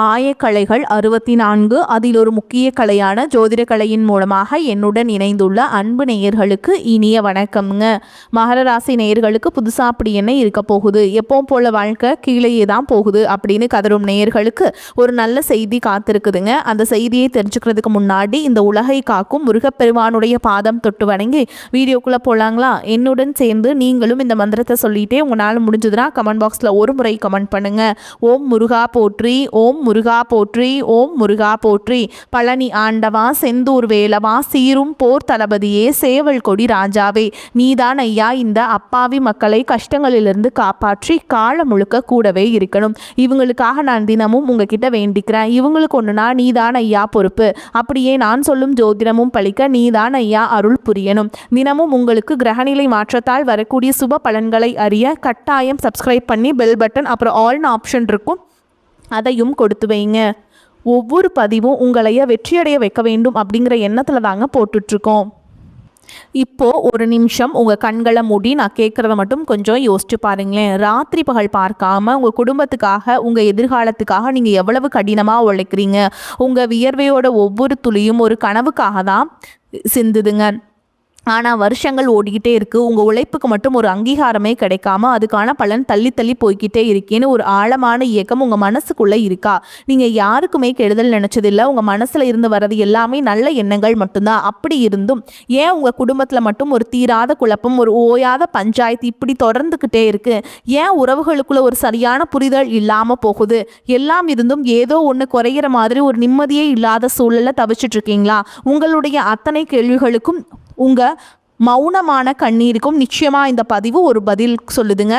ஆயக்கலைகள் 64 அதில் ஒரு முக்கிய கலையான ஜோதிட கலையின் மூலமாக என்னுடன் இணைந்துள்ள அன்பு நேயர்களுக்கு இனிய வணக்கம்ங்க. மகர ராசி நேயர்களுக்கு புதுசாக அப்படி என்ன இருக்க போகுது, எப்பவும் போல வாழ்க்கை கீழேயே தான் போகுது அப்படின்னு கதரும் நேயர்களுக்கு ஒரு நல்ல செய்தி காத்திருக்குதுங்க. அந்த செய்தியை தெரிஞ்சுக்கிறதுக்கு முன்னாடி இந்த உலகை காக்கும் முருகப்பெருமானுடைய பாதம் தொட்டு வணங்கி வீடியோக்குள்ளே போகலாங்களா? என்னுடன் சேர்ந்து நீங்களும் இந்த மந்திரத்தை சொல்லிட்டே உங்களால் முடிஞ்சதுன்னா கமெண்ட் பாக்ஸில் ஒரு முறை கமெண்ட் பண்ணுங்க. ஓம் முருகா போற்றி, ஓம் முருகா போற்றி, ஓம் முருகா போற்றி. பழனி ஆண்டவா, செந்தூர் வேலவா, சீரும் போர் தளபதியே, சேவல் கொடி ராஜாவே, நீதான் ஐயா இந்த அப்பாவி மக்களை கஷ்டங்களிலிருந்து காப்பாற்றி காலம் முழுக்க கூடவே இருக்கணும். இவங்களுக்காக நான் தினமும் உங்ககிட்ட வேண்டிக்கிறேன். இவங்களுக்கு ஒன்றுனா நீதான் ஐயா பொறுப்பு. அப்படியே நான் சொல்லும் ஜோதிடமும் பழிக்க நீதான் ஐயா அருள் புரியணும். தினமும் உங்களுக்கு கிரகநிலை மாற்றத்தால் வரக்கூடிய சுப பலன்களை அறிய கட்டாயம் சப்ஸ்கிரைப் பண்ணி பெல் பட்டன் அப்புறம் ஆல்னு ஆப்ஷன் இருக்கும், அதையும் கொடுத்து வைங்க. ஒவ்வொரு பதிவும் உங்களைய வெற்றியடைய வைக்க வேண்டும் அப்படிங்கிற எண்ணத்தில் தாங்க போட்டுட்ருக்கோம். இப்போது ஒரு நிமிஷம் உங்கள் கண்களை மூடி நான் கேட்குறத மட்டும் கொஞ்சம் யோசிச்சு பாருங்களேன். ராத்திரி பகல் பார்க்காம உங்கள் குடும்பத்துக்காக, உங்கள் எதிர்காலத்துக்காக நீங்கள் எவ்வளவு கடினமாக உழைக்கிறீங்க. உங்கள் வியர்வையோட ஒவ்வொரு துளியும் ஒரு கனவுக்காக தான் சிந்துதுங்க. ஆனால் வருஷங்கள் ஓடிக்கிட்டே இருக்குது. உங்கள் உழைப்புக்கு மட்டும் ஒரு அங்கீகாரமே கிடைக்காம அதுக்கான பலன் தள்ளி தள்ளி போய்கிட்டே இருக்கேன்னு ஒரு ஆழமான இயக்கம் உங்கள் மனசுக்குள்ளே இருக்கா? நீங்கள் யாருக்குமே கெடுதல் நினச்சதில்லை. உங்கள் மனசில் இருந்து வர்றது எல்லாமே நல்ல எண்ணங்கள் மட்டும்தான். அப்படி இருந்தும் ஏன் உங்கள் குடும்பத்தில் மட்டும் ஒரு தீராத குழப்பம், ஒரு ஓயாத பஞ்சாயத்து இப்படி தொடர்ந்துக்கிட்டே இருக்குது? ஏன் உறவுகளுக்குள்ள ஒரு சரியான புரிதல் இல்லாமல் போகுது? எல்லாம் இருந்தும் ஏதோ ஒன்று குறையிற மாதிரி ஒரு நிம்மதியே இல்லாத சூழலில் தவிச்சிட்ருக்கீங்களா? உங்களுடைய அத்தனை கேள்விகளுக்கும் உங்கள் மௌனமான கண்ணீருக்கும் நிச்சயமாக இந்த பதிவு ஒரு பதில் சொல்லுதுங்க.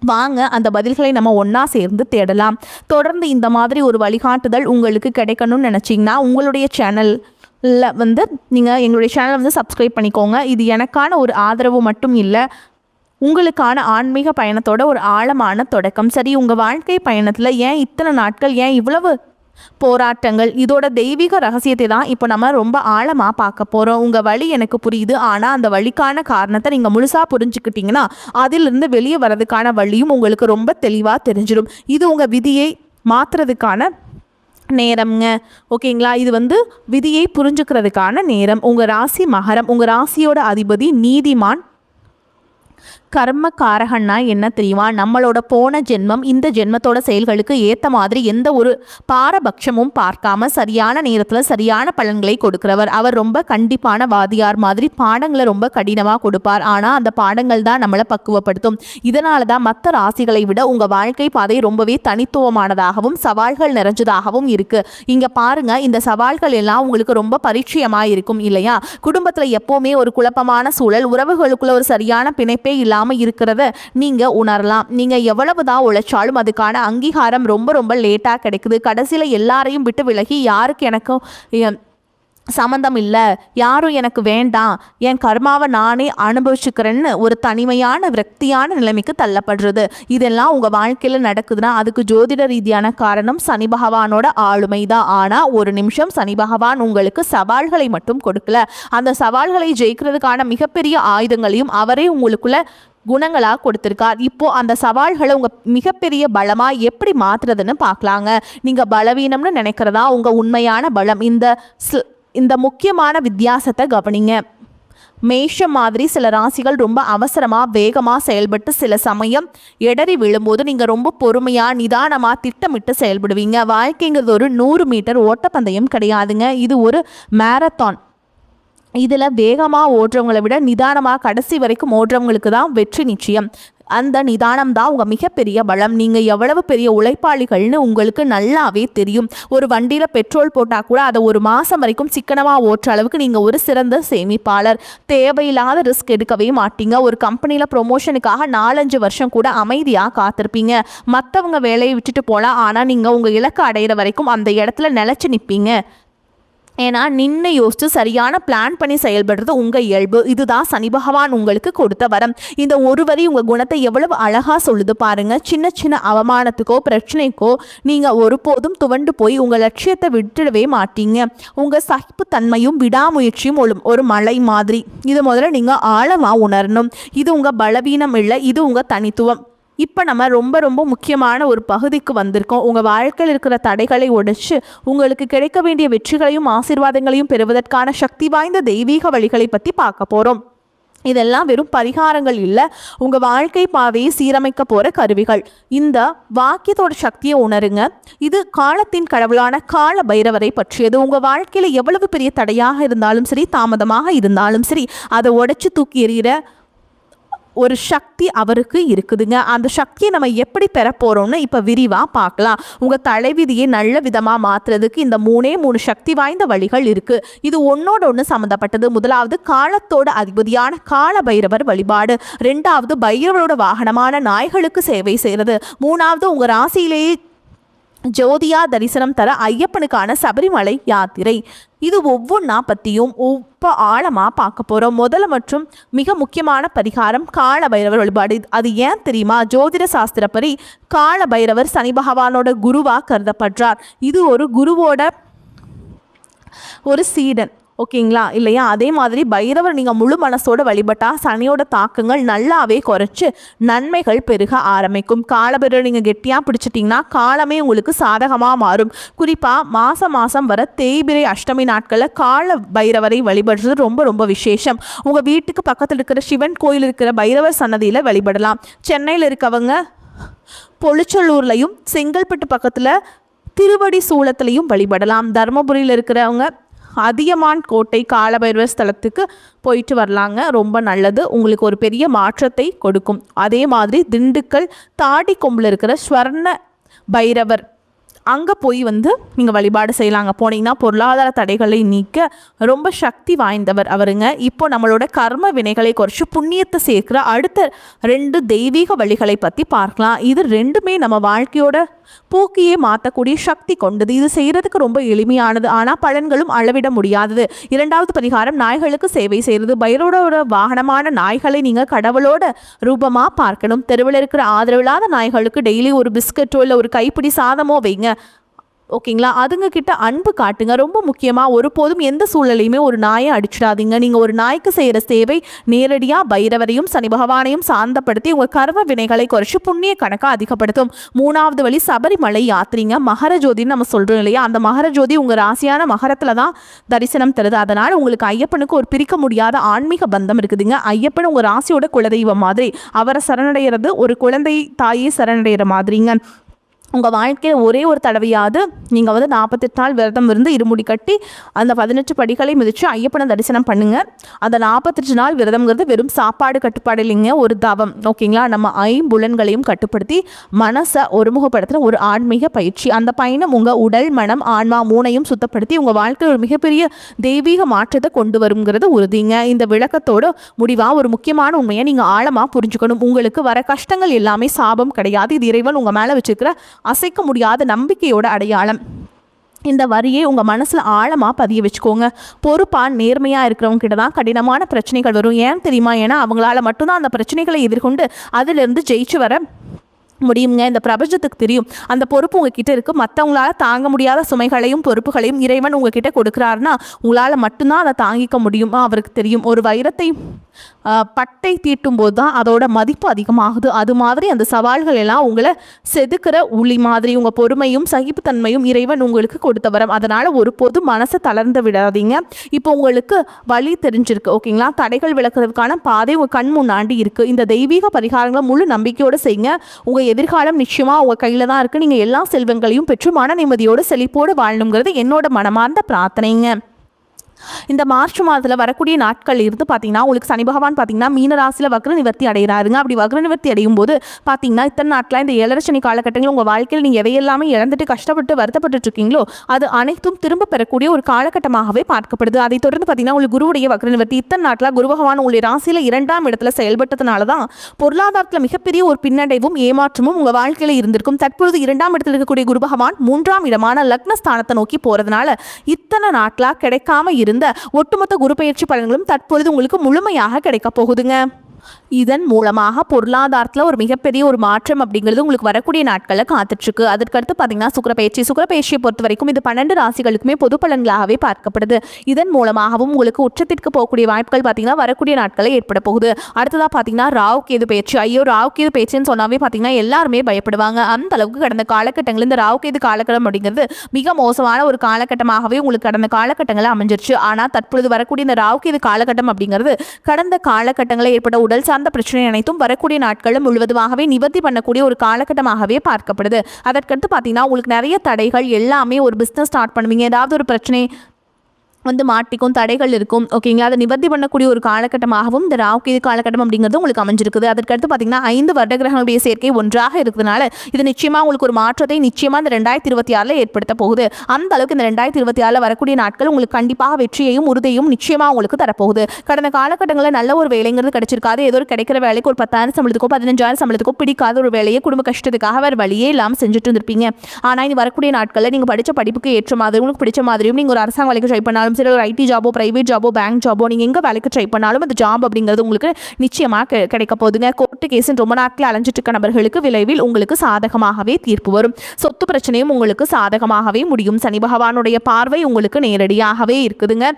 வாங்க அந்த பதில்களை நம்ம ஒன்றா சேர்ந்து தேடலாம். தொடர்ந்து இந்த மாதிரி ஒரு வழிகாட்டுதல் உங்களுக்கு கிடைக்கணும்னு நினச்சிங்கன்னா உங்களுடைய சேனலில் நீங்கள் எங்களுடைய சேனலை சப்ஸ்கிரைப் பண்ணிக்கோங்க. இது எனக்கான ஒரு ஆதரவு மட்டும் இல்லை, உங்களுக்கான ஆன்மீக பயணத்தோட ஒரு ஆழமான தொடக்கம். சரி, உங்கள் வாழ்க்கை பயணத்தில் ஏன் இத்தனை நாட்கள், ஏன் இவ்வளவு போராட்டங்கள்? இதோட தெய்வீக ரகசியத்தை தான் இப்போ நம்ம ரொம்ப ஆழமாக பார்க்க போகிறோம். உங்கள் வழி எனக்கு புரியுது, ஆனால் அந்த வழிக்கான காரணத்தை நீங்கள் முழுசாக புரிஞ்சுக்கிட்டீங்கன்னா அதிலிருந்து வெளியே வர்றதுக்கான வழியும் உங்களுக்கு ரொம்ப தெளிவாக தெரிஞ்சிடும். இது உங்கள் விதியை மாற்றுறதுக்கான நேரம்ங்க. ஓகேங்களா? இது விதியை புரிஞ்சுக்கிறதுக்கான நேரம். உங்கள் ராசி மகரம். உங்கள் ராசியோட அதிபதி நீதிமான். கர்ம காரகன்னா என்ன தெரியுமா? நம்மளோட போன ஜென்மம் இந்த ஜென்மத்தோட செயல்களுக்கு ஏற்ற மாதிரி எந்த ஒரு பாரபட்சமும் பார்க்காம சரியான நேரத்தில் சரியான பலன்களை கொடுக்கிறவர். அவர் ரொம்ப கண்டிப்பான வாதியார் மாதிரி பாடங்களை ரொம்ப கடினமாக கொடுப்பார். ஆனால் அந்த பாடங்கள் தான் நம்மளை பக்குவப்படுத்தும். இதனால தான் மற்ற ராசிகளை விட உங்கள் வாழ்க்கை பாதை ரொம்பவே தனித்துவமானதாகவும் சவால்கள் நிறைஞ்சதாகவும் இருக்குது. இங்கே பாருங்க, இந்த சவால்கள் எல்லாம் உங்களுக்கு ரொம்ப பரிச்சயமாக இருக்கும் இல்லையா? குடும்பத்தில் எப்போவுமே ஒரு குழப்பமான சூழல், உறவுகளுக்குள்ள ஒரு சரியான பிணைப்பே இல்லாமல் இருக்கிறத நீங்க உணரலாம். நீங்க எவ்வளவுதான் உழைச்சாலும் அதுக்கான அங்கீகாரம் ரொம்ப ரொம்ப லேட்டா கிடைக்குது. கடைசியில எல்லாரையும் விட்டு விலகி யாருக்கு எனக்கும் சம்மந்தம் இல்லை, யாரும் எனக்கு வேண்டாம், என் கர்மாவை நானே அனுபவிச்சுக்கிறேன்னு ஒரு தனிமையான விரக்தியான நிலைமைக்கு தள்ளப்படுறது. இதெல்லாம் உங்கள் வாழ்க்கையில் நடக்குதுன்னா அதுக்கு ஜோதிட ரீதியான காரணம் சனி பகவானோட ஆளுமை தான். ஆனால் ஒரு நிமிஷம், சனி பகவான் உங்களுக்கு சவால்களை மட்டும் கொடுக்கல, அந்த சவால்களை ஜெயிக்கிறதுக்கான மிகப்பெரிய ஆயுதங்களையும் அவரே உங்களுக்குள்ள குணங்களாக கொடுத்துருக்கார். இப்போது அந்த சவால்களை உங்கள் மிகப்பெரிய பலமாக எப்படி மாற்றுறதுன்னு பார்க்கலாங்க. நீங்கள் பலவீனம்னு நினைக்கிறதா உங்கள் உண்மையான பலம்? இந்த முக்கியமான வித்தியாசத்தை கவனிங்க. மேஷம் மாதிரி சில ராசிகள் ரொம்ப அவசரமாக வேகமாக செயல்பட்டு சில சமயம் எடறி விழும்போது நீங்கள் ரொம்ப பொறுமையாக நிதானமாக திட்டமிட்டு செயல்படுவீங்க. வாழ்க்கைங்கிறது ஒரு 100 மீட்டர் ஓட்டப்பந்தயம் கிடையாதுங்க, இது ஒரு மேரத்தான். இதில் வேகமாக ஓடுறவங்களை விட நிதானமாக கடைசி வரைக்கும் ஓடுறவங்களுக்கு தான் வெற்றி நிச்சயம். அந்த நிதானம் தான் உங்கள் மிகப்பெரிய பலம். நீங்கள் எவ்வளவு பெரிய உழைப்பாளிகள்னு உங்களுக்கு நல்லாவே தெரியும். ஒரு வண்டியில் பெட்ரோல் போட்டால் கூட அதை ஒரு மாதம் வரைக்கும் சிக்கனமாக ஓட்டுற அளவுக்கு நீங்கள் ஒரு சிறந்த சேமிப்பாளர். தேவையில்லாத ரிஸ்க் எடுக்கவே மாட்டீங்க. ஒரு கம்பெனியில் ப்ரொமோஷனுக்காக 4-5 வருஷம் கூட அமைதியாக காத்திருப்பீங்க. மற்றவங்க வேலையை விட்டுட்டு போகலாம், ஆனால் நீங்கள் உங்கள் இலக்கை அடையிற வரைக்கும் அந்த இடத்துல நிலச்சி நிற்பீங்க. ஏன்னா நின்று யோசித்து சரியான பிளான் பண்ணி செயல்படுறது உங்கள் இயல்பு. இதுதான் சனி பகவான் உங்களுக்கு கொடுத்த வரம். இந்த ஒரு வரி உங்கள் குணத்தை எவ்வளவு அழகாக சொல்லுது பாருங்கள். சின்ன சின்ன அவமானத்துக்கோ பிரச்சனைக்கோ நீங்கள் ஒருபோதும் துவண்டு போய் உங்கள் லட்சியத்தை விட்டுடவே மாட்டீங்க. உங்கள் சகிப்புத்தன்மையும் விடாமுயற்சியும் ஒரு மலை மாதிரி. இது முதல்ல நீங்கள் ஆழமாக உணரணும். இது உங்கள் பலவீனம் இல்லை, இது உங்கள் தனித்துவம். இப்போ நம்ம ரொம்ப ரொம்ப முக்கியமான ஒரு பகுதிக்கு வந்திருக்கோம். உங்கள் வாழ்க்கையில் இருக்கிற தடைகளை உடைச்சு உங்களுக்கு கிடைக்க வேண்டிய வெற்றிகளையும் ஆசீர்வாதங்களையும் பெறுவதற்கான சக்தி வாய்ந்த தெய்வீக வழிகளை பற்றி பார்க்க போகிறோம். இதெல்லாம் வெறும் பரிகாரங்கள் இல்லை, உங்கள் வாழ்க்கை பாதையை சீரமைக்க போகிற கருவிகள். இந்த வாக்கியத்தோட சக்தியை உணருங்க. இது காலத்தின் கடவுளான கால பைரவரை பற்றியது. உங்கள் வாழ்க்கையில் எவ்வளவு பெரிய தடையாக இருந்தாலும் சரி, தாமதமாக இருந்தாலும் சரி, அதை உடைச்சு தூக்கி எறிகிற ஒரு சக்தி அவருக்கு இருக்குதுங்க. அந்த சக்தியை நம்ம எப்படி பெற போகிறோம்னு இப்போ விரிவாக பார்க்கலாம். உங்கள் தலைவிதியை நல்ல விதமாக மாற்றுறதுக்கு இந்த மூணு சக்தி வாய்ந்த வழிகள் இருக்குது. இது ஒன்றோட ஒன்று சம்மந்தப்பட்டது. முதலாவது காலத்தோட அதிபதியான கால பைரவர் வழிபாடு. ரெண்டாவது பைரவரோட வாகனமான நாய்களுக்கு சேவை செய்கிறது. மூணாவது உங்கள் ராசியிலேயே ஜோதியா தரிசனம் தர ஐயப்பனுக்கான சபரிமலை யாத்திரை. இது ஒவ்வொன்றா பற்றியும் ஆழமாக பார்க்க போகிறோம். முதல்ல மற்றும் மிக முக்கியமான பரிகாரம் கால பைரவர் வழிபாடு. அது ஏன் தெரியுமா? ஜோதிட சாஸ்திரப்படி கால பைரவர் சனி பகவானோட குருவாக கருதப்படுறார். இது ஒரு குருவோட ஒரு சீடன், ஓகேங்களா இல்லையா? அதே மாதிரி பைரவர் நீங்கள் முழு மனசோட வழிபட்டால் சனியோட தாக்கங்கள் நல்லாவே குறைச்சி நன்மைகள் பெருக ஆரம்பிக்கும். காலபைரவர் நீங்கள் கெட்டியாக பிடிச்சிட்டிங்கன்னா காலமே உங்களுக்கு சாதகமாக மாறும். குறிப்பாக மாதம் வர தேய்பிரை அஷ்டமி நாட்களில் கால பைரவரை வழிபடுறது ரொம்ப ரொம்ப விசேஷம். உங்கள் வீட்டுக்கு பக்கத்தில் இருக்கிற சிவன் கோயில் இருக்கிற பைரவர் சன்னதியில் வழிபடலாம். சென்னையில் இருக்கவங்க பொளிச்சலூர்லையும் செங்கல்பட்டு பக்கத்தில் திருவடி சூளத்துலையும் வழிபடலாம். தருமபுரியில் இருக்கிறவங்க அதியமான் கோட்டை காலபைரவர் ஸ்தலத்துக்கு போயிட்டு வரலாங்க. ரொம்ப நல்லது, உங்களுக்கு ஒரு பெரிய மாற்றத்தை கொடுக்கும். அதே மாதிரி திண்டுக்கல் தாடி கொம்பில் இருக்கிற ஸ்வர்ண பைரவர் அங்கே போய் நீங்கள் வழிபாடு செய்யலாங்க. போனீங்கன்னா பொருளாதார தடைகளை நீக்க ரொம்ப சக்தி வாய்ந்தவர் அவருங்க. இப்போ நம்மளோட கர்ம வினைகளை குறைச்சி புண்ணியத்தை சேர்க்குற அடுத்த 2 தெய்வீக வழிகளை பற்றி பார்க்கலாம். இது ரெண்டுமே நம்ம வாழ்க்கையோட போக்கியே மாற்றக்கூடிய சக்தி கொண்டது. இது செய்கிறதுக்கு ரொம்ப எளிமையானது, ஆனால் பலன்களும் அளவிட முடியாதது. 2வது பரிகாரம் நாய்களுக்கு சேவை செய்கிறது. பைரவரோட வாகனமான நாய்களை நீங்கள் கடவுளோட ரூபமாக பார்க்கணும். தெருவில் இருக்கிற ஆதரவில்லாத நாய்களுக்கு டெய்லி ஒரு பிஸ்கட்டோ இல்லை ஒரு கைப்பிடி சாதமோ வைங்க, ஓகேங்களா? அதுங்க கிட்ட அன்பு காட்டுங்க. ரொம்ப முக்கியமாக ஒருபோதும் எந்த சூழ்நிலையுமே ஒரு நாயை அடிச்சிடாதீங்க. நீங்கள் ஒரு நாய்க்கு செய்கிற சேவை நேரடியாக பைரவரையும் சனி பகவானையும் சாந்தப்படுத்தி உங்கள் கர்ம வினைகளை குறைச்சி புண்ணிய கணக்கை அதிகப்படுத்தும். 3வது வழி சபரிமலை யாத்திரைங்க. மகர ஜோதின்னு நம்ம சொல்கிறோம் இல்லையா? அந்த மகர ஜோதி உங்கள் ராசியான மகரத்தில் தான் தரிசனம் தருது. அதனால் உங்களுக்கு ஐயப்பனுக்கு ஒரு பிரிக்க முடியாத ஆன்மீக பந்தம் இருக்குதுங்க. ஐயப்பன் உங்கள் ராசியோட குலதெய்வம் மாதிரி. அவரை சரணடைகிறது ஒரு குழந்தை தாயே சரணடைகிற மாதிரிங்க. உங்கள் வாழ்க்கையில் ஒரே ஒரு தடவையாவது நீங்கள் 48 நாள் விரதம் இருந்து இருமுடி கட்டி அந்த 18 படிகளை மிதித்து ஐயப்பனை தரிசனம் பண்ணுங்கள். அந்த 48 நாள் விரதம்ங்கிறது வெறும் சாப்பாடு கட்டுப்பாடு இல்லைங்க, ஒரு தவம், ஓகேங்களா? நம்ம ஐம்புலன்களையும் கட்டுப்படுத்தி மனசை ஒருமுகப்படுத்துகிற ஒரு ஆன்மீக பயிற்சி. அந்த பயணம் உங்கள் உடல் மனம் ஆன்மா 3ஐயும் சுத்தப்படுத்தி உங்கள் வாழ்க்கையில் ஒரு மிகப்பெரிய தெய்வீக மாற்றத்தை கொண்டு வருங்கிறது உறுதிங்க. இந்த விளக்கத்தோடு முடிவாக ஒரு முக்கியமான உண்மையை நீங்கள் ஆழமாக புரிஞ்சுக்கணும். உங்களுக்கு வர கஷ்டங்கள் எல்லாமே சாபம் கிடையாது. இது இறைவன் உங்கள் மேலே வச்சுருக்கிற அசைக்க முடியாத நம்பிக்கையோட அடையாளம். இந்த வரியை உங்கள் மனசில் ஆழமாக பதிய வச்சுக்கோங்க. பொறுப்பாக நேர்மையாக இருக்கிறவங்க கிட்ட தான் கடினமான பிரச்சனைகள் வரும். ஏன் தெரியுமா? ஏன்னா அவங்களால மட்டும்தான் அந்த பிரச்சனைகளை எதிர்கொண்டு அதிலிருந்து ஜெயிச்சு வர முடியுங்க. இந்த பிரபஞ்சத்துக்கு தெரியும் அந்த பொறுப்பு உங்ககிட்ட இருக்குது. மற்றவங்களால தாங்க முடியாத சுமைகளையும் பொறுப்புகளையும் இறைவன் உங்ககிட்ட கொடுக்குறாருன்னா உங்களால் மட்டும்தான் அதை தாங்கிக்க முடியுமா அவருக்கு தெரியும். ஒரு வைரத்தை பட்டை தீட்டும் போது தான் அதோட மதிப்பு அதிகமாகுது. அது மாதிரி அந்த சவால்கள் எல்லாம் உங்களை செதுக்கிற உளி மாதிரி. உங்கள் பொறுமையும் சகிப்புத்தன்மையும் இறைவன் உங்களுக்கு கொடுத்த வரம். அதனால் ஒரு பொது மனசை தளர்ந்து விடாதீங்க. இப்போ உங்களுக்கு வழி தெரிஞ்சிருக்கு, ஓகேங்களா? தடைகள் விளக்குறதுக்கான பாதை உங்கள் கண் முன்னாடி இருக்குது. இந்த தெய்வீக பரிகாரங்களை முழு நம்பிக்கையோடு செய்யுங்க. உங்கள் எதிர்காலம் நிச்சயமாக உங்கள் கையில் தான் இருக்குது. நீங்கள் எல்லா செல்வங்களையும் பெற்று மன நிம்மதியோடு செழிப்போடு வாழணுங்கிறது என்னோட மனமார்ந்த பிரார்த்தனைங்க. இந்த மார்ச் மாதத்தில் வரக்கூடிய நாட்கள் இருந்து பார்த்தீங்கன்னா உங்களுக்கு சனி பகவான் பார்த்தீங்கன்னா மீன ராசியில் வக்ர நிவர்த்தி அடைகிறாருங்க. அப்படி வக்ர நிவர்த்தி அடையும் போது பார்த்தீங்கன்னா இத்தனை நாட்கள் இந்த 7 சனி காலகட்டங்கள் உங்கள் வாழ்க்கையில் நீங்கள் எதையெல்லாமே இழந்துட்டு கஷ்டப்பட்டு வருத்தப்பட்டு இருக்கீங்களோ அது அனைத்தும் திரும்ப பெறக்கூடிய ஒரு காலகட்டமாகவே பார்க்கப்படுது. அதை தொடர்ந்து பார்த்தீங்கன்னா உங்களுக்கு குருவுடைய வக்ர நிவர்த்தி இத்தனை நாட்களாக குரு பகவான் உங்களுடைய ராசியில் 2ஆம் இடத்துல செயல்பட்டதுனால தான் பொருளாதாரத்தில் மிகப்பெரிய ஒரு பின்னடைவும் ஏமாற்றமும் உங்கள் வாழ்க்கையில் இருந்திருக்கும். தற்பொழுது 2ஆம் இடத்தில் இருக்கக்கூடிய குரு பகவான் 3ஆம் இடமான லக்னஸ்தானத்தை நோக்கி போகிறதுனால இத்தனை நாட்களாக கிடைக்காம இருந்த ஒட்டுமொத்த குரு பயிற்சி பலன்களும் தற்பொழுது உங்களுக்கு முழுமையாக கிடைக்க போகுதுங்க. இதன் மூலமாக பொருளாதாரத்தில் ஒரு மிகப்பெரிய ஒரு மாற்றம் அப்படிங்கிறது உங்களுக்கு வரக்கூடிய நாட்களில் காத்துட்ருக்கு. அதற்கடுத்து பார்த்தீங்கன்னா சுக்கிரப்பெயர்ச்சியை பொறுத்த வரைக்கும் இது 12 ராசிகளுக்குமே பொது பலன்களாகவே பார்க்கப்படுது. இதன் மூலமாகவும் உங்களுக்கு உச்சத்திற்கு போகக்கூடிய வாய்ப்புகள் பார்த்தீங்கன்னா வரக்கூடிய நாட்களில் ஏற்பட போகுது. அடுத்ததாக பார்த்தீங்கன்னா ராகு கேது பயிற்சி. ஐயோ, ராகு கேது பயிற்சின்னு சொன்னாவே பார்த்தீங்கன்னா எல்லாருமே பயப்படுவாங்க. அந்த அளவுக்கு கடந்த காலகட்டங்களில் இந்த ராகு கேது காலகட்டம் அப்படிங்கிறது மிக மோசமான ஒரு காலகட்டமாகவே உங்களுக்கு கடந்த காலகட்டங்களில் அமைஞ்சிருச்சு. ஆனால் தற்பொழுது வரக்கூடிய இந்த ராகு கேது காலகட்டம் அப்படிங்கிறது கடந்த காலகட்டங்களில் ஏற்பட்ட உடல் சார்ந்த பிரச்சனை அனைத்தும் வரக்கூடிய நாட்களும் முழுவதுமாகவே நிவர்த்தி பண்ணக்கூடிய ஒரு காலகட்டமாகவே பார்க்கப்படுது. அதற்கடுத்து பார்த்தீங்கன்னா உங்களுக்கு நிறைய தடைகள் எல்லாமே ஒரு பிஸ்னஸ் ஸ்டார்ட் பண்ணுவீங்க, ஏதாவது ஒரு பிரச்சனை மாட்டிக்கும், தடைகள் இருக்கும். ஓகேங்களா, அதை நிவர்த்தி பண்ணக்கூடிய ஒரு காலகட்டமாகவும் இந்த ராகு கேது காலகட்டம் அப்படிங்கிறது உங்களுக்கு அமைஞ்சிருக்குது. அதற்கடுத்து பார்த்தீங்கன்னா 5 வருட கிரகங்களுடைய சேர்க்கை ஒன்றாக இருக்கிறதுனால இது நிச்சயமாக உங்களுக்கு ஒரு மாற்றத்தை நிச்சயமாக இந்த 2026 ஏற்படுத்த போகுது. அந்த அளவுக்கு இந்த 2026 வரக்கூடிய நாட்கள் உங்களுக்கு கண்டிப்பாக வெற்றியையும் உறுதியையும் நிச்சயமாக உங்களுக்கு தரப்போகுது. கடந்த காலகட்டங்களில் நல்ல ஒரு வேலைங்கிறது கிடைச்சிருக்காது. ஏதோ ஒரு கிடைக்கிற வேலைக்கு ஒரு 10,000 சம்பளத்துக்கோ 15,000 சம்பளத்துக்கோ பிடிக்காத ஒரு வேலையை குடும்ப கஷ்டத்துக்காக வேறு வழியே இல்லாமல் செஞ்சுட்டு இருந்திருப்பீங்க. ஆனால் இனி வரக்கூடிய நாட்களில் நீங்கள் படித்த படிப்புக்கு ஏற்ற மாதிரி உங்களுக்கு பிடிச்ச மாதிரியும் நீங்கள் ஒரு அரசாங்க வேலைக்கு ட்ரை பண்ணாலும் சரி, ஒரு ஐடி ஜாபோ, பிரைவேட் ஜாபோ, பேங்க் ஜாபோ, நீங்கள் எங்கே வேலைக்கு ட்ரை பண்ணாலும் அந்த ஜாப் அப்படிங்கிறது உங்களுக்கு நிச்சயமாக கிடைக்க போகுதுங்க. கோர்ட்டு கேஸுன்னு ரொம்ப நாட்கள் அலைஞ்சிட்டு இருக்க நபர்களுக்கு விரைவில் உங்களுக்கு சாதகமாகவே தீர்ப்பு வரும். சொத்து பிரச்சனையும் உங்களுக்கு சாதகமாகவே முடியும். சனி பகவானுடைய பார்வை உங்களுக்கு நேரடியாகவே இருக்குதுங்க.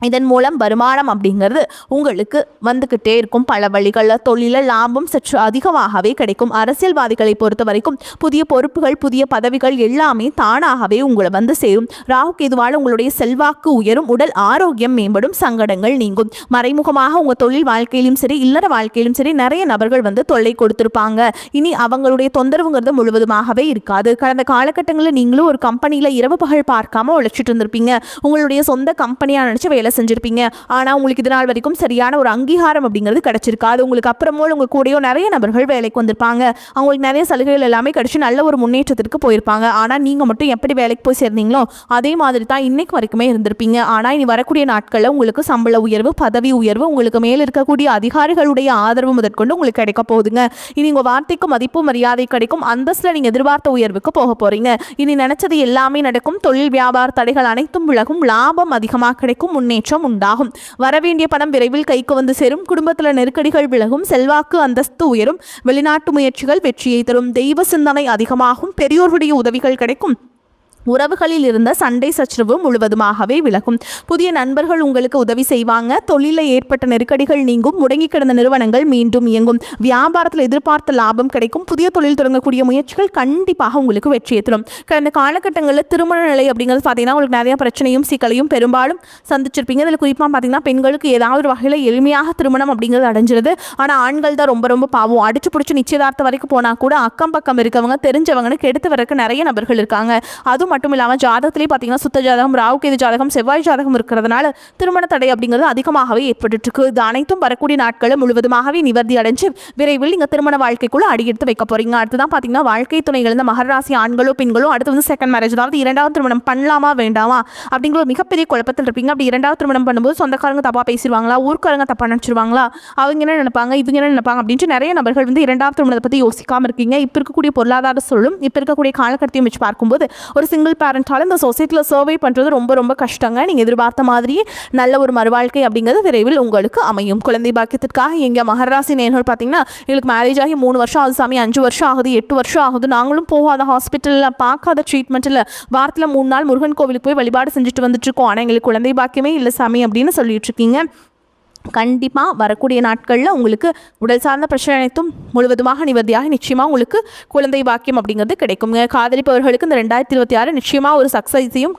இதன் மூலம் வருமானம் அப்படிங்கிறது உங்களுக்கு வந்துக்கிட்டே இருக்கும். பல வழிகளில் தொழிலில் லாபம் சற்று அதிகமாகவே கிடைக்கும். அரசியல்வாதிகளை பொறுத்த வரைக்கும் புதிய பொறுப்புகள், புதிய பதவிகள் எல்லாமே தானாகவே உங்களை வந்து சேரும். ராகு கேதுவால் உங்களுடைய செல்வாக்கு உயரும், உடல் ஆரோக்கியம் மேம்படும், சங்கடங்கள் நீங்கும். மறைமுகமாக உங்கள் தொழில் வாழ்க்கையிலும் சரி, இல்லற வாழ்க்கையிலும் சரி நிறைய நபர்கள் வந்து தொல்லை கொடுத்துருப்பாங்க. இனி அவங்களுடைய தொந்தரவுங்கிறது முழுவதுமாகவே இருக்காது. கடந்த காலகட்டங்களில் நீங்களும் ஒரு கம்பெனியில் இரவு பகல் பார்க்காம உழைச்சிட்டு இருந்திருப்பீங்க. உங்களுடைய சொந்த கம்பெனியாக நினச்சி வேலை செஞ்சிருப்பீங்க. ஆனால் உங்களுக்கு இது நாள் வரைக்கும் சரியான ஒரு அங்கீகாரம் அப்படிங்கிறது கிடைச்சிருக்காது. உங்களுக்கு அப்புறமோ உங்கள் கூடயோ நிறைய நபர்கள் வேலைக்கு வந்திருப்பாங்க. அவங்களுக்கு நிறைய சலுகைகள் எல்லாமே கிடைச்சி நல்ல ஒரு முன்னேற்றத்திற்கு போயிருப்பாங்க. ஆனால் நீங்கள் மட்டும் எப்படி வேலைக்கு போய் சேர்ந்தீங்களோ அதே மாதிரி தான் இன்னைக்கு வரைக்குமே இருந்திருப்பீங்க. ஆனால் இனி வரக்கூடிய நாட்களில் உங்களுக்கு சம்பள உயர்வு, பதவி உயர்வு, உங்களுக்கு மேல் இருக்கக்கூடிய அதிகாரிகளுடைய ஆதரவு முதற்கொண்டு உங்களுக்கு கிடைக்க போகுதுங்க. இனி உங்கள் வார்த்தைக்கு மதிப்பு மரியாதை கிடைக்கும். அந்தஸ்தில் நீங்கள் எதிர்பார்த்த உயர்வுக்கு போக போறீங்க. இனி நினைச்சது எல்லாமே நடக்கும். தொழில் வியாபார தடைகள் அனைத்தும் விலகும். லாபம் அதிகமாக கிடைக்கும். முன்னேற்றம் உண்டாகும். வரவேண்டிய பணம் விரைவில் கைக்கு வந்து சேரும். குடும்பத்தில் நெருக்கடிகள் விலகும். செல்வாக்கு அந்தஸ்து உயரும். வெளிநாட்டு முயற்சிகள் வெற்றியை தரும். தெய்வ சிந்தனை அதிகமாகும். பெரியோர்களுடைய உதவிகள் கிடைக்கும். உறவுகளில் இருந்த சண்டை சச்சரவு முழுவதுமாகவே விலகும். புதிய நண்பர்கள் உங்களுக்கு உதவி செய்வாங்க. தொழிலில் ஏற்பட்ட நெருக்கடிகள் நீங்கும். முடங்கி கிடந்த நிறுவனங்கள் மீண்டும் இயங்கும். வியாபாரத்தில் எதிர்பார்த்த லாபம் கிடைக்கும். புதிய தொழில் தொடங்கக்கூடிய முயற்சிகள் கண்டிப்பாக உங்களுக்கு வெற்றியை தரும். கடந்த காலகட்டங்களில் திருமண நிலை அப்படிங்கிறது பார்த்தீங்கன்னா உங்களுக்கு நிறைய பிரச்சனையும் சிக்கலையும் பெரும்பாலும் சந்திச்சிருப்பீங்க. இதில் குறிப்பாக பார்த்தீங்கன்னா பெண்களுக்கு ஏதாவது ஒரு வகையில் எளிமையாக திருமணம் அப்படிங்கிறது அடைஞ்சிருது. ஆனால் ஆண்கள் தான் ரொம்ப ரொம்ப பாவம். அடிச்சு பிடிச்சி நிச்சயதார்த்த வரைக்கும் போனால் கூட அக்கம் பக்கம் இருக்கவங்க தெரிஞ்சவங்கன்னு கெடுத்து வரக்கு நிறைய நபர்கள் இருக்காங்க. அதுவும் மட்டும் இல்லாமல் ஜாதகத்திலே பார்த்தீங்கன்னா சுத்த ஜாதகம், ராகு கேது ஜாதகம், செவ்வாய் ஜாதகம் இருக்கிறதுனால திருமண தடை அப்படிங்கிறது அதிகமாகவே ஏற்பட்டு இருக்கு. இது அனைத்தும் வரக்கூடிய நாட்களில் முழுவதுமாகவே நிவர்த்தி அடைஞ்சு விரைவில் நீங்கள் திருமண வாழ்க்கைக்குள்ள அடியெடுத்து வைக்க போறீங்க. அடுத்துதான் பார்த்தீங்கன்னா வாழ்க்கை துணைகள் இந்த மகர ராசி ஆண்களோ பெண்களோ அடுத்து வந்து செகண்ட் மேரேஜ், அதாவது இரண்டாவது திருமணம் பண்ணலாமா வேண்டாமா அப்படிங்கிற ஒரு மிகப்பெரிய குழப்பத்தில் இருப்பீங்க. அப்படி இரண்டாவது திருமணம் பண்ணும்போது சொந்தக்காரங்க தப்பா பேசிடுவாங்களா, ஊர்க்காரங்க தப்பா நினைச்சிருவாங்களா, அவங்க என்ன நினைப்பாங்க, இவங்க என்ன நினைப்பாங்க அப்படின்ட்டு நிறைய நபர்கள் வந்து இரண்டாவது திருமணத்தை பற்றி யோசிக்காம இருக்கீங்க. இப்போ இருக்கக்கூடிய பொருளாதார சூழலும் இப்போ இருக்கக்கூடிய காலகட்டத்தையும் வச்சு பார்க்கும்போது ஒரு சிங்கிள் பேரண்டால் இந்த சொசைட்டியில் சர்வை பண்ணுறது ரொம்ப ரொம்ப கஷ்டங்க. நீங்கள் எதிர்பார்த்த மாதிரியே நல்ல ஒரு மறுவாழ்க்கை அப்படிங்கிறது விரைவில் உங்களுக்கு அமையும். குழந்தை பாக்கியத்திற்காக எங்கள் மகராசி நேர்கள் பார்த்தீங்கன்னா எங்களுக்கு மேரேஜ் ஆகி 3 வருஷம் ஆகுது சாமி, 5 வருஷம் ஆகுது, 8 வருஷம் ஆகுது, நாங்களும் போகாத ஹாஸ்பிட்டலில் பார்க்காத ட்ரீட்மெண்ட்டில் வாரத்தில் 3 நாள் முருகன் கோவிலுக்கு போய் வழிபாடு செஞ்சுட்டு வந்துட்டுருக்கோம். ஆனால் எங்களுக்கு குழந்தை பாக்கியமே இல்லை சாமி அப்படின்னு சொல்லிட்டு இருக்கீங்க. கண்டிப்பாக வரக்கூடிய நாட்களில் உங்களுக்கு உடல் சார்ந்த பிரச்சனை அனைத்தும் முழுவதுமாக நிவர்த்தியாக நிச்சயமாக உங்களுக்கு குழந்தை பாக்கியம் அப்படிங்கிறது கிடைக்குங்க. காதலிப்பவர்களுக்கு இந்த 2026 நிச்சயமாக ஒரு சக்ஸஸையும்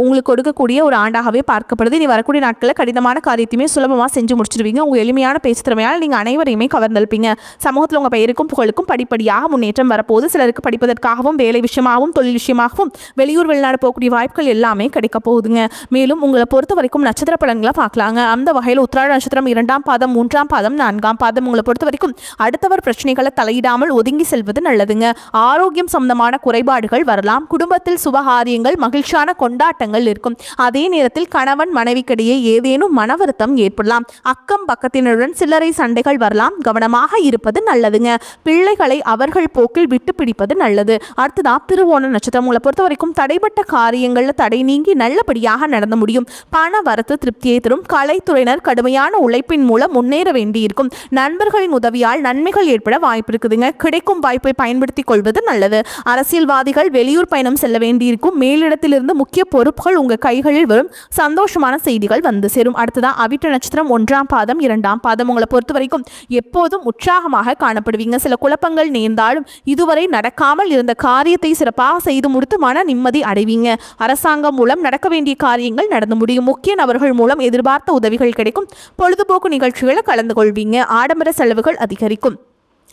உங்களுக்கு கொடுக்கக்கூடிய ஒரு ஆண்டாகவே பார்க்கப்படுது. நீ வரக்கூடிய நாட்களில் கடினமான காரியத்தையுமே சுலபமாக செஞ்சு முடிச்சிடுவீங்க. உங்கள் எளிமையான பேச்சு திறமையால் நீங்கள் அனைவரையுமே கவர்ந்தளிப்பீங்க. சமூகத்தில் உங்கள் பெயருக்கும் புகழுக்கும் படிப்படியாக முன்னேற்றம் வரப்போது. சிலருக்கு படிப்பதற்காகவும் வேலை விஷயமாகவும் தொழில் விஷயமாகவும் வெளியூர் வெளிநாடு போகக்கூடிய வாய்ப்புகள் எல்லாமே கிடைக்க போகுதுங்க. மேலும் உங்களை பொறுத்த வரைக்கும் நட்சத்திர பலன்களை பார்க்கலாங்க. அந்த வகையில் உத்திராட நட்சத்திரம் 2ஆம் பாதம், 3ஆம் பாதம், 4ஆம் பாதம் உங்களை பொறுத்த வரைக்கும் அடுத்தவர் பிரச்சனைகளை தலையிடாமல் ஒதுங்கி செல்வது நல்லதுங்க. ஆரோக்கியம் சம்பந்தமான குறைபாடுகள் வரலாம். குடும்பத்தில் சுபகாரியங்கள், மகிழ்ச்சியான கொண்டாட்டங்கள் இருக்கும். அதே நேரத்தில் கணவன் மனைவிக்கிடையே ஏதேனும் மன வருத்தம் ஏற்படலாம். அக்கம் பக்கத்தினருடன் சில்லறை சண்டைகள் வரலாம். கவனமாக இருப்பது நல்லதுங்க. பிள்ளைகளை அவர்கள் போக்கில் விட்டு பிடிப்பது நல்லது. அடுத்ததான் திருவோண நட்சத்திரம் உங்களை பொறுத்த வரைக்கும் தடைப்பட்ட காரியங்களில் தடை நீங்கி நல்லபடியாக நடந்து முடியும். பண வரத்து திருப்தியை தரும். கலைத்துறையினர் கடுமையான கடுமையான உழைப்பின் மூலம் முன்னேற வேண்டியிருக்கும். நண்பர்களின் உதவியால் நன்மைகள் ஏற்பட வாய்ப்பு இருக்குதுங்க. கிடைக்கும் வாய்ப்பை பயன்படுத்திக் கொள்வது நல்லது. அரசியல்வாதிகள் வெளியூர் பயணம் செல்ல வேண்டியிருக்கும். மேலிடத்திலிருந்து முக்கிய பொறுப்புகள் உங்க கைகளில் வரும். சந்தோஷமான செய்திகள் வந்து சேரும். அடுத்ததான் அவிட்ட நட்சத்திரம் 1ஆம் பாதம் 2ஆம் பாதம். உங்களை பொறுத்த வரைக்கும் எப்போதும் உற்சாகமாக காணப்படுவீங்க. சில குழப்பங்கள் நேர்ந்தாலும் இதுவரை நடக்காமல் இருந்த காரியத்தை சிறப்பாக செய்து முடித்து மன நிம்மதி அடைவீங்க. அரசாங்கம் மூலம் நடக்க வேண்டிய காரியங்கள் நடந்து முடியும். முக்கிய நபர்கள் மூலம் எதிர்பார்த்த உதவிகள் கிடைக்கும். பொழுதுபோக்கு நிகழ்ச்சிகளை கலந்து கொள்வீங்க. ஆடம்பர செலவுகள் அதிகரிக்கும்.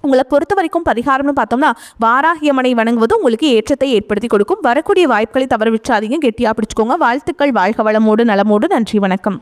உங்களை பொறுத்த வரைக்கும் பரிகாரம்னு பார்த்தோம்னா வாராகியம்மனை வணங்குவது உங்களுக்கு ஏற்றத்தை ஏற்படுத்தி கொடுக்கும். வரக்கூடிய வாய்ப்புகளை தவற விட்டுறாதீங்க. கெட்டியாக பிடிச்சுக்கோங்க. வாழ்த்துக்கள். வாழ்க வளமோடு நலமோடு. நன்றி. வணக்கம்.